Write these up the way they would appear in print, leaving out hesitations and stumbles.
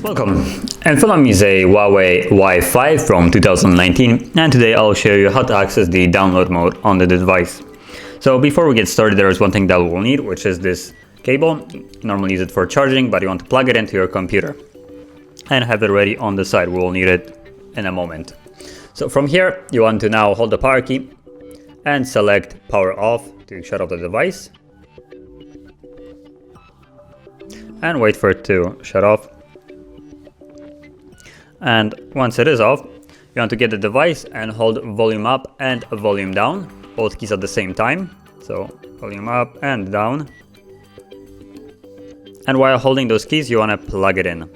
Welcome, in front of me is a Huawei Y5 from 2019, and today I'll show you how to access the download mode on the device. So before we get started, there is one thing that we'll need, which is this cable. You normally use it for charging, but you want to plug it into your computer and have it ready on the side. We'll need it in a moment. So from here, you want to now hold the power key and select power off to shut off the device, and wait for it to shut off. And once it is off, you want to get the device and hold volume up and volume down, both keys at the same time. So volume up and down. And while holding those keys, you want to plug it in.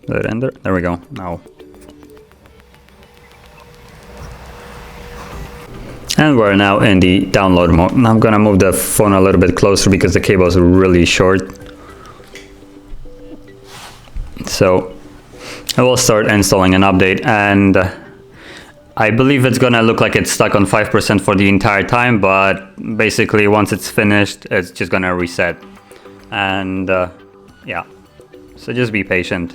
Let it enter. There we go. Now. And we're now in the download mode. And I'm gonna move the phone a little bit closer because the cable is really short. So I will start installing an update, and I believe it's gonna look like it's stuck on 5% for the entire time, but basically once it's finished, it's just gonna reset. And yeah, so just be patient.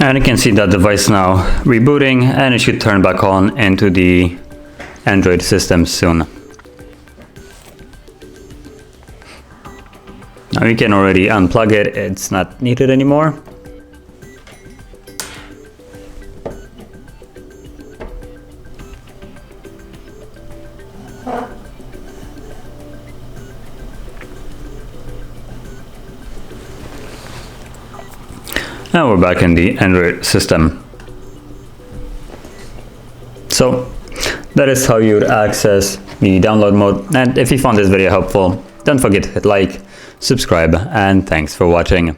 And you can see that device now rebooting, and it should turn back on into the Android system soon. Now you can already unplug it, it's not needed anymore. Now we're back in the Android system. So that is how you would access the download mode. And if you found this video helpful, don't forget to hit like, subscribe, and thanks for watching.